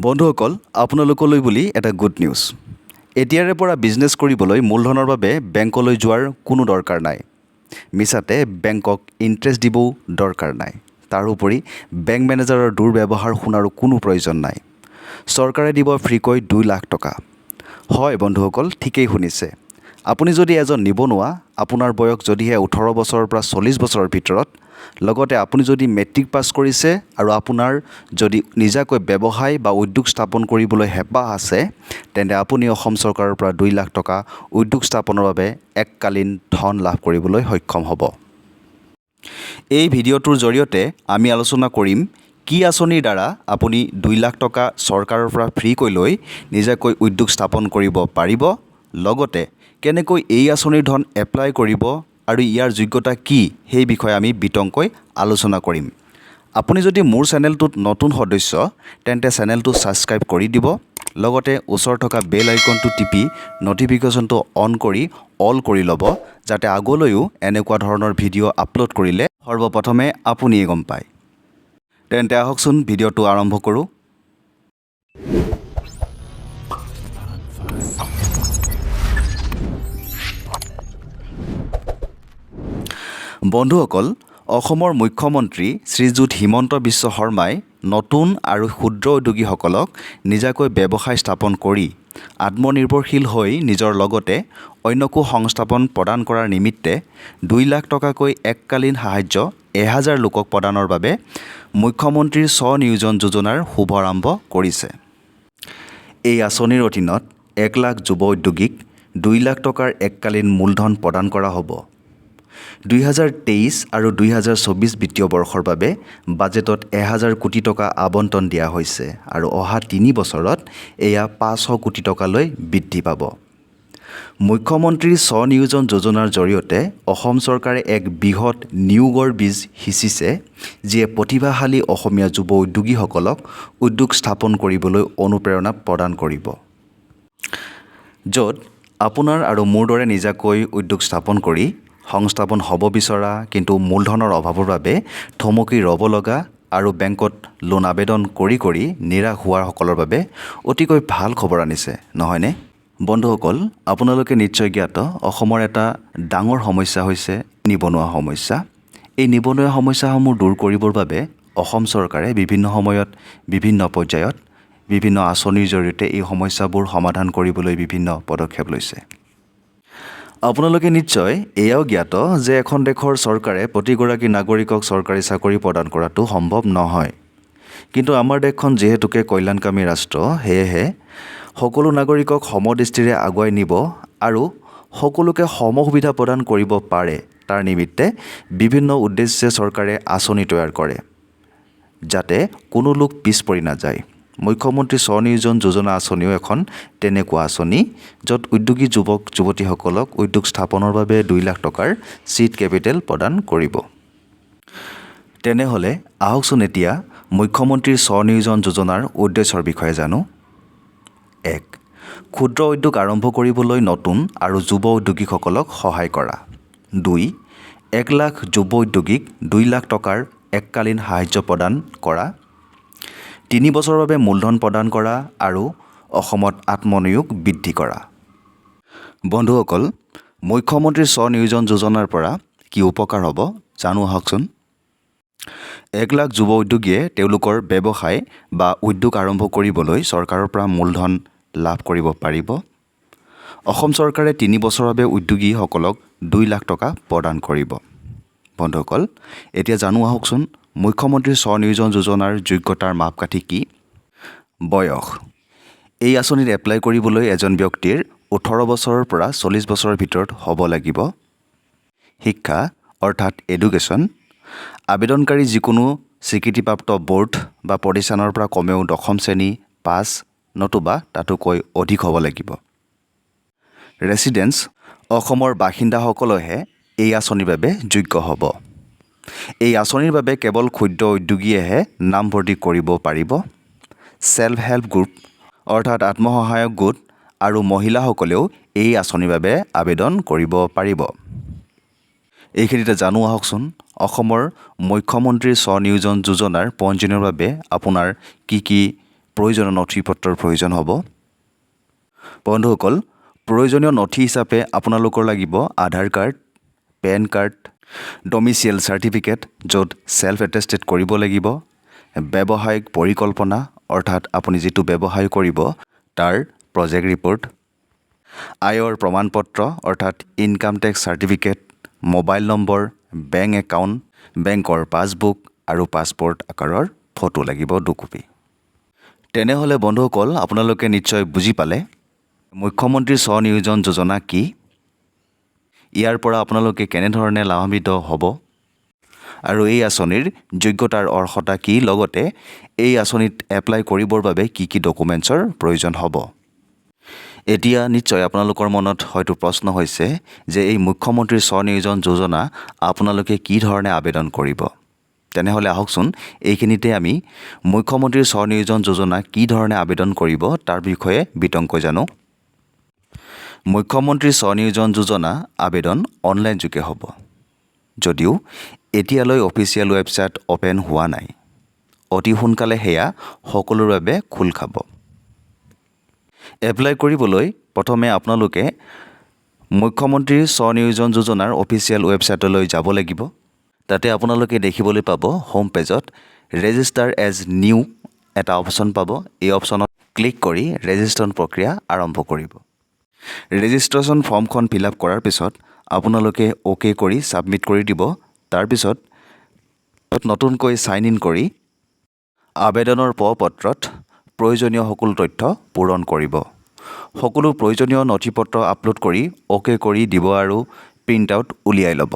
বন্ধুসকল আপোনালোকলৈ বুলি এটা গুড নিউজ এতিয়াৰে পৰা বিজনেছ কৰিবলৈ মূলধনৰ বাবে বেংকলৈ যোৱাৰ কোনো দৰকাৰ নাই মিছাতে বেংকক ইন্টাৰেষ্ট দিবও দৰকাৰ নাই তাৰোপৰি বেংক মেনেজাৰৰ দুৰ্ব্যৱহাৰ শুনাৰো কোনো প্ৰয়োজন নাই চৰকাৰে দিব ফ্ৰীকৈ 2 লাখ টকা হয় বন্ধুসকল ঠিকই শুনিছে আপুনি যদি এজন নিবনুৱা আপোনাৰ বয়স যদিহে 18 বছৰৰ পৰা 40 বছৰৰ ভিতৰত লগতে আপুনি যদি মেট্ৰিক পাছ কৰিছে আৰু আপোনাৰ যদি নিজাকৈ ব্যৱসায় বা উদ্যোগ স্থাপন কৰিবলৈ হেঁপাহ আছে তেন্তে আপুনি অসম চৰকাৰৰ পৰা 2 লাখ টকা উদ্যোগ স্থাপনৰ বাবে এককালীন ধন লাভ কৰিবলৈ সক্ষম হ'ব এই ভিডিঅ'টোৰ জৰিয়তে আমি আলোচনা কৰিম কি আঁচনিৰ দ্বাৰা আপুনি 2 লাখ টকা চৰকাৰৰ পৰা ফ্ৰীকৈ লৈ নিজাকৈ উদ্যোগ স্থাপন কৰিব পাৰিব লগতে কেনেকৈ এই আঁচনিৰ ধন এপ্লাই কৰিব আৰু ইয়াৰ যোগ্যতা কি সেই বিষয়ে আমি বিতংকৈ আলোচনা কৰিম আপুনি যদি মোৰ চেনেলটোত নতুন সদস্য তেন্তে চেনেলটো সাবস্ক্ৰাইব কৰি দিব লগতে ওচৰত থকা বেল আইকনটো টিপি নটিফিকেশনটো অন কৰি অল কৰি ল'ব যাতে আগলৈও এনেকুৱা ধৰণৰ ভিডিঅ' আপলোড কৰিলে সৰ্বপ্ৰথমে আপুনিয়ে গম পায় তেন্তে আহকচোন ভিডিঅ'টো আৰম্ভ কৰোঁ বন্ধুসকল অসমৰ মুখ্যমন্ত্ৰী শ্ৰীযুত হিমন্ত বিশ্ব শৰ্মাই নতুন আৰু ক্ষুদ্ৰ উদ্যোগীসকলক নিজাকৈ ব্যৱসায় স্থাপন কৰি আত্মনিৰ্ভৰশীল হৈ নিজৰ লগতে অন্যকো সংস্থাপন প্ৰদান কৰাৰ নিমিত্তে 2 লাখ টকাকৈ এককালীন সাহায্য 1000 লোকক প্ৰদানৰ বাবে মুখ্যমন্ত্ৰীৰ sva-niyojan যোজনাৰ শুভাৰম্ভ কৰিছে এই আঁচনিৰ অধীনত 1 লাখ যুৱ উদ্যোগীক 2 লাখ টকাৰ এককালীন মূলধন প্ৰদান কৰা হ'ব 2023 আৰু 2024 বিত্তীয় বৰ্ষৰ বাবে বাজেটত 1000 কোটি টকা আবণ্টন দিয়া হৈছে আৰু অহা 3 বছৰত এয়া 500 কোটি টকালৈ বৃদ্ধি পাব মুখ্যমন্ত্ৰীৰ sva-niyojan যোজনাৰ জৰিয়তে অসম চৰকাৰে এক বৃহৎ নিয়োগৰ বীজ সিঁচিছে যিয়ে প্ৰতিভাশালী অসমীয়া যুৱ উদ্যোগীসকলক উদ্যোগ স্থাপন কৰিবলৈ অনুপ্ৰেৰণা প্ৰদান কৰিব য'ত আপোনাৰ আৰু মোৰ দৰে নিজাকৈ উদ্যোগ স্থাপন কৰি সংস্থাপন হ'ব বিচৰা কিন্তু মূলধনৰ অভাৱৰ বাবে থমকি ৰ'ব লগা আৰু বেংকত লোন আবেদন কৰি নিৰাশ হোৱাসকলৰ বাবে অতিকৈ ভাল খবৰ আনিছে নহয়নে বন্ধুসকল আপোনালোকে নিশ্চয় জ্ঞাত অসমৰ এটা ডাঙৰ সমস্যা হৈছে নিবনুৱা সমস্যা এই নিবনুৱা সমস্যাসমূহ দূৰ কৰিবৰ বাবে অসম চৰকাৰে বিভিন্ন সময়ত বিভিন্ন পৰ্যায়ত বিভিন্ন আঁচনিৰ জৰিয়তে এই সমস্যাবোৰ সমাধান কৰিবলৈ বিভিন্ন পদক্ষেপ লৈছে আপোনালোকে নিশ্চয় এয়াও জ্ঞাত যে এখন দেশৰ চৰকাৰে প্ৰতিগৰাকী নাগৰিকক চৰকাৰী চাকৰি প্ৰদান কৰাটো সম্ভৱ নহয় কিন্তু আমাৰ দেশখন যেহেতুকে কল্যাণকামী ৰাষ্ট্ৰ সেয়েহে সকলো নাগৰিকক সমদৃষ্টিৰে আগুৱাই নিব আৰু সকলোকে সমসুবিধা প্ৰদান কৰিব পাৰে তাৰ নিমিত্তে বিভিন্ন উদ্দেশ্যে চৰকাৰে আঁচনি তৈয়াৰ কৰে যাতে কোনো লোক পিছ পৰি নাযায় মুখ্যমন্ত্ৰী sva-niyojan যোজনা আঁচনিও এখন তেনেকুৱা আঁচনি য'ত উদ্যোগী যুৱক যুৱতীসকলক উদ্যোগ স্থাপনৰ বাবে 2 লাখ টকাৰ চিড কেপিটেল প্ৰদান কৰিব তেনেহ'লে আহকচোন এতিয়া মুখ্যমন্ত্ৰীৰ sva-niyojan যোজনাৰ উদ্দেশ্যৰ বিষয়ে জানো 1 ক্ষুদ্ৰ উদ্যোগ আৰম্ভ কৰিবলৈ নতুন আৰু যুৱ উদ্যোগীসকলক সহায় কৰা 2 1 লাখ যুৱ উদ্যোগীক 2 লাখ টকাৰ এককালীন সাহায্য প্ৰদান কৰা 3 বছৰৰ বাবে মূলধন প্ৰদান কৰা আৰু অসমত আত্মনিয়োগ বৃদ্ধি কৰা বন্ধুসকল মুখ্যমন্ত্ৰী sva-niyojan যোজনাৰ পৰা কি উপকাৰ হ'ব জানো আহকচোন 1 লাখ যুৱ উদ্যোগীয়ে তেওঁলোকৰ ব্যৱসায় বা উদ্যোগ আৰম্ভ কৰিবলৈ চৰকাৰৰ পৰা মূলধন লাভ কৰিব পাৰিব অসম চৰকাৰে 3 বছৰৰ বাবে উদ্যোগীসকলক 2 লাখ টকা প্ৰদান কৰিব বন্ধুসকল এতিয়া জানো আহকচোন মুখ্যমন্ত্ৰী sva-niyojan যোজনাৰ যোগ্যতাৰ মাপকাঠি কি বয়স এই আঁচনিত এপ্লাই কৰিবলৈ এজন ব্যক্তিৰ 18 বছৰৰ পৰা 40 বছৰৰ ভিতৰত হ'ব লাগিব শিক্ষা অৰ্থাৎ এডুকেশ্যন আবেদনকাৰী যিকোনো স্বীকৃতিপ্ৰাপ্ত বোৰ্ড বা প্ৰতিষ্ঠানৰ পৰা কমেও 10ম শ্ৰেণী পাছ নতুবা তাতোকৈ অধিক হ'ব লাগিব ৰেচিডেন্স অসমৰ বাসিন্দাসকলেহে এই আঁচনিৰ বাবে যোগ্য হ'ব এই আঁচনিৰ বাবে কেৱল ক্ষুদ্ৰ উদ্যোগীয়েহে নামভৰ্তি কৰিব পাৰিব সেল্ফ হেল্প গ্ৰুপ অৰ্থাৎ আত্মসহায়ক গোট আৰু মহিলাসকলেও এই আঁচনিৰ বাবে আবেদন কৰিব পাৰিব এইখিনিতে জানো আহকচোন অসমৰ মুখ্যমন্ত্ৰী sva-niyojan যোজনাৰ পঞ্জীয়নৰ বাবে আপোনাৰ কি প্ৰয়োজনীয় নথিপত্ৰৰ প্ৰয়োজন হ'ব। বন্ধুসকল, প্ৰয়োজনীয় নথি হিচাপে আপোনালোকৰ লাগিব Aadhaar card, PAN card, domicile certificate য'ত ছেল্ফ এটেষ্টেড কৰিব লাগিব, ব্যৱসায়িক পৰিকল্পনা অৰ্থাৎ আপুনি যিটো ব্যৱসায় কৰিব তাৰ প্ৰজেক্ট ৰিপৰ্ট, আয়ৰ প্ৰমাণপত্ৰ অৰ্থাৎ income tax certificate, mobile number, bank account, বেংকৰ পাছবুক আৰু পাছপৰ্ট আকাৰৰ ফটো লাগিব 2 কপি। তেনেহ'লে বন্ধুসকল, আপোনালোকে নিশ্চয় বুজি পালে মুখ্যমন্ত্ৰী স্ব-নিয়োজন যোজনা কি, ইয়াৰ পৰা আপোনালোকে কেনেধৰণে লাভান্বিত হ'ব আৰু এই আঁচনিৰ যোগ্যতাৰ অৰ্হতা কি, লগতে এই আঁচনিত এপ্লাই কৰিবৰ বাবে কি কি ডকুমেণ্টছৰ প্ৰয়োজন হ'ব। এতিয়া নিশ্চয় আপোনালোকৰ মনত হয়তো প্ৰশ্ন হৈছে যে এই মুখ্যমন্ত্ৰী স্ব-নিয়োজন যোজনা আপোনালোকে কি ধৰণে আবেদন কৰিব। তেনেহ'লে আহকচোন এইখিনিতে আমি মুখ্যমন্ত্ৰী স্ব-নিয়োজন যোজনা কি ধৰণে আবেদন কৰিব তাৰ বিষয়ে বিতংকৈ জানো। মুখ্যমন্ত্ৰী স্ব-নিয়োজন যোজনা আবেদন অনলাইন যোগে হ'ব, যদিও এতিয়ালৈ অফিচিয়েল ৱেবছাইট অ'পেন হোৱা নাই। অতি সোনকালে সেয়া সকলোৰে বাবে খোল খাব। এপ্লাই কৰিবলৈ প্ৰথমে আপোনালোকে মুখ্যমন্ত্ৰী স্ব-নিয়োজন যোজনাৰ অফিচিয়েল ৱেবছাইটলৈ যাব লাগিব। তাতে আপোনালোকে দেখিবলৈ পাব হোম পেজত ৰেজিষ্টাৰ এজ নিউ এটা অপশ্যন পাব। এই অপশ্যনত ক্লিক কৰি ৰেজিষ্ট্ৰেশ্যন প্ৰক্ৰিয়া আৰম্ভ কৰিব। ৰেজিষ্ট্ৰেশ্যন ফৰ্মখন ফিল আপ কৰাৰ পিছত আপোনালোকে অ'কে কৰি ছাবমিট কৰি দিব। তাৰপিছত নতুনকৈ ছাইন ইন কৰি আবেদনৰ পত্ৰত প্ৰয়োজনীয় সকলো তথ্য পূৰণ কৰিব। সকলো প্ৰয়োজনীয় নথিপত্ৰ আপলোড কৰি অ'কে কৰি দিব আৰু প্ৰিণ্ট আউট উলিয়াই ল'ব।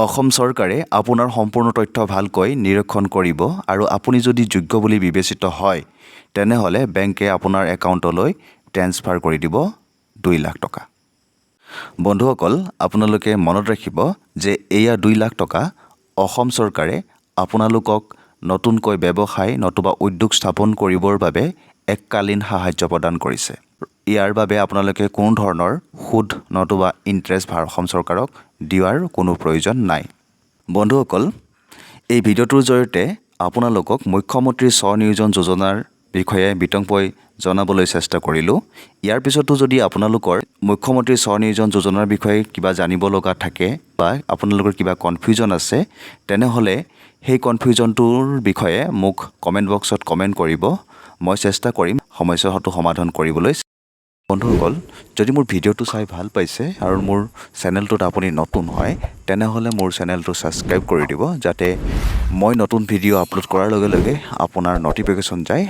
অসম চৰকাৰে আপোনাৰ সম্পূৰ্ণ তথ্য ভালকৈ নিৰীক্ষণ কৰিব আৰু আপুনি যদি যোগ্য বুলি বিবেচিত হয় তেনেহ'লে বেংকে আপোনাৰ একাউণ্টলৈ ট্ৰেন্সফাৰ কৰি দিব 2 লাখ টকা। বন্ধুসকল, আপোনালোকে মনত ৰাখিব যে এয়া 2 লাখ টকা অসম চৰকাৰে আপোনালোকক নতুনকৈ ব্যৱসায় নতুবা উদ্যোগ স্থাপন কৰিবৰ বাবে এককালীন সাহায্য প্ৰদান কৰিছে। ইয়াৰ বাবে আপোনালোকে কোনো ধৰণৰ সুদ নতুবা ইণ্টাৰেষ্ট অসম চৰকাৰক দিয়াৰ কোনো প্ৰয়োজন নাই। বন্ধুসকল, এই ভিডিঅ'টোৰ জৰিয়তে আপোনালোকক মুখ্যমন্ত্ৰী স্ব-নিয়োজন যোজনাৰ বিষয়ে বিতংকৈ জনাবলৈ চেষ্টা কৰিলোঁ। ইয়াৰ পিছতো যদি আপোনালোকৰ মুখ্যমন্ত্ৰী স্ব-নিয়োজন যোজনাৰ বিষয়ে কিবা জানিব লগা থাকে বা আপোনালোকৰ কিবা কনফিউজন আছে তেনেহ'লে সেই কনফিউজনটোৰ বিষয়ে মোক কমেণ্ট বক্সত কমেণ্ট কৰিব। মই চেষ্টা কৰিম সমস্যাটো সমাধান কৰিবলৈ। বন্ধুসকল, যদি মোৰ ভিডিঅ'টো চাই ভাল পাইছে আৰু মোৰ চেনেলটোত আপুনি নতুন হয় তেনেহ'লে মোৰ চেনেলটো ছাবস্ক্ৰাইব কৰি দিব, যাতে মই নতুন ভিডিঅ' আপলোড কৰাৰ লগে লগে আপোনাৰ ন'টিফিকেশ্যন যায়।